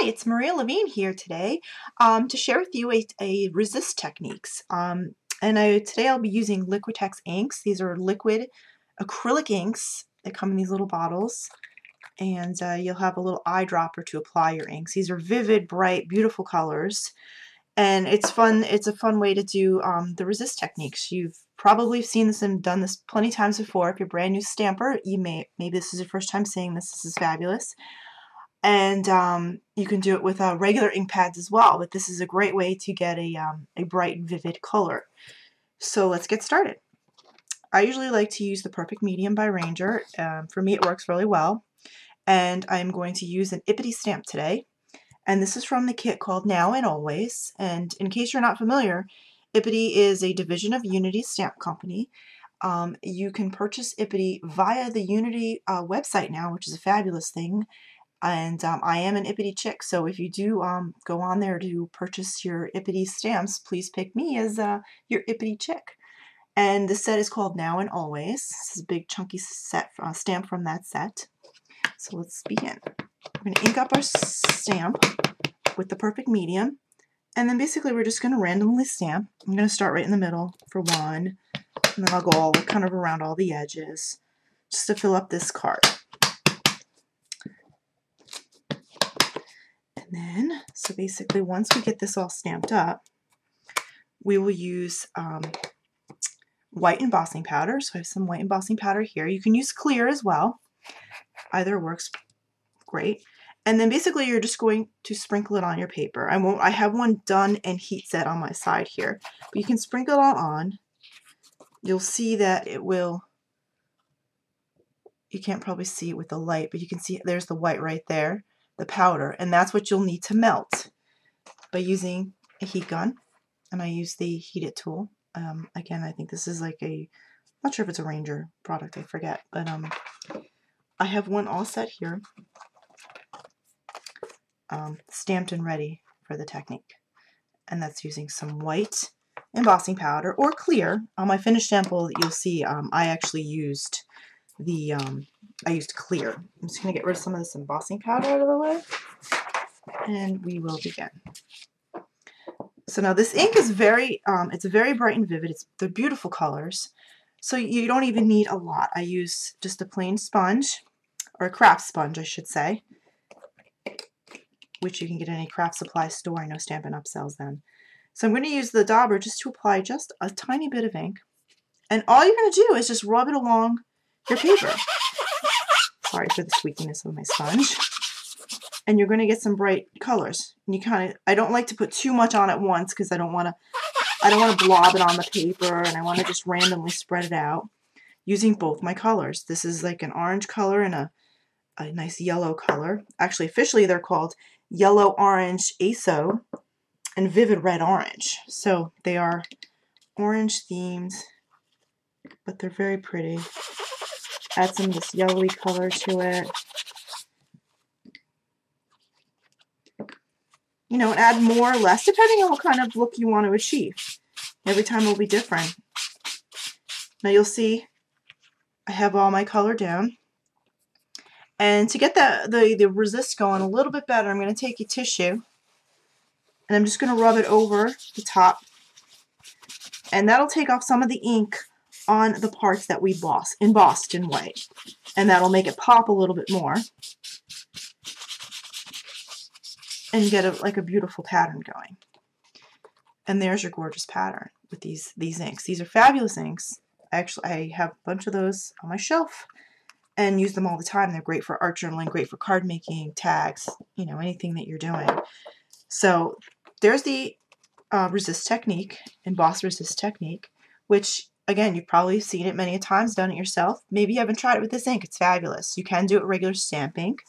It's Maria Levine here today to share with you a resist techniques. Today I'll be using Liquitex inks. These are liquid acrylic inks that come in these little bottles, and you'll have a little eyedropper to apply your inks. These are vivid, bright, beautiful colors, and it's fun. It's a fun way to do the resist techniques. You've probably seen this and done this plenty of times before. If you're a brand new stamper, maybe this is your first time seeing this. This is fabulous. And you can do it with regular ink pads as well, but this is a great way to get a bright, vivid color. So let's get started. I usually like to use the Perfect Medium by Ranger. For me it works really well. And I'm going to use an Ippity stamp today. And this is from the kit called Now and Always. And in case you're not familiar, Ippity is a division of Unity Stamp Company. You can purchase Ippity via the Unity website now, which is a fabulous thing. And I am an Ippity chick, so if you do go on there to purchase your Ippity stamps, please pick me as your Ippity chick. And the set is called Now and Always. This is a big chunky set stamp from that set. So let's begin. We're going to ink up our stamp with the Perfect Medium, and then basically we're just going to randomly stamp. I'm going to start right in the middle for one, and then I'll go all kind of around all the edges just to fill up this card. And then, so basically once we get this all stamped up, we will use white embossing powder. So I have some white embossing powder here. You can use clear as well. Either works great. And then basically you're just going to sprinkle it on your paper. I have one done and heat set on my side here. But you can sprinkle it all on. You'll see that it will, you can't probably see it with the light, but you can see there's the white right there. The powder, and that's what you'll need to melt by using a heat gun. And I use the Heat It tool. Again, I think this is like not sure if it's a Ranger product, I forget, but I have one all set here, stamped and ready for the technique. And that's using some white embossing powder or clear. On my finished sample, you'll see I actually used I used clear. I'm just going to get rid of some of this embossing powder out of the way, and we will begin. So now this ink is it's very bright and vivid. They're beautiful colors, so you don't even need a lot. I use just a plain sponge, or a craft sponge I should say, which you can get in any craft supply store. I know Stampin' Up! Sells them. So I'm going to use the dauber just to apply just a tiny bit of ink, and all you're going to do is just rub it along your paper. Sorry for the squeakiness of my sponge. And you're going to get some bright colors. And I don't like to put too much on at once because I don't want to blob it on the paper, and I want to just randomly spread it out using both my colors. This is like an orange color and a nice yellow color. Actually, officially they're called Yellow Orange Aso and Vivid Red Orange. So they are orange themed, but they're very pretty. Add some of this yellowy color to it. You know, and add more or less, depending on what kind of look you want to achieve. Every time will be different. Now you'll see I have all my color down. And to get the resist going a little bit better, I'm going to take a tissue and I'm just going to rub it over the top. And that'll take off some of the ink on the parts that we embossed in white, and that'll make it pop a little bit more and get like a beautiful pattern going. And there's your gorgeous pattern with these inks. These are fabulous inks. I have a bunch of those on my shelf and use them all the time. They're great for art journaling, great for card making, tags, you know, anything that you're doing. So there's the resist technique, emboss resist technique, which again, you've probably seen it many times, done it yourself. Maybe you haven't tried it with this ink. It's fabulous. You can do it with regular stamp ink.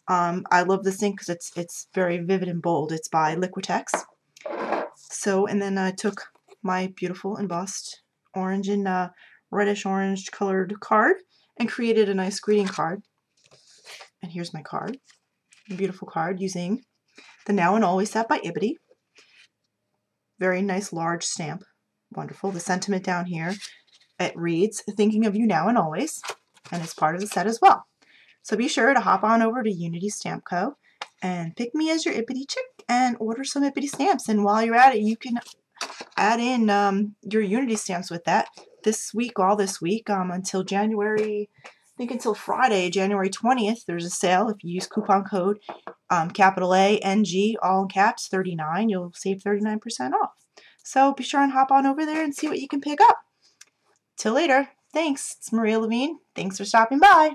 I love this ink because it's very vivid and bold. It's by Liquitex. So, and then I took my beautiful embossed orange and reddish orange colored card and created a nice greeting card. And here's my card. A beautiful card using the Now and Always set by Ippity. Very nice large stamp. Wonderful. The sentiment down here, it reads, "Thinking of you now and always," and it's part of the set as well. So be sure to hop on over to Unity Stamp Co. and pick me as your Ippity chick and order some Ippity stamps. And while you're at it, you can add in your Unity stamps with that this week, all this week, until January, I think until Friday, January 20th. There's a sale. If you use coupon code capital A NG, all in caps, 39, you'll save 39% off. So be sure and hop on over there and see what you can pick up. Till later. Thanks. It's Maria Levine. Thanks for stopping by.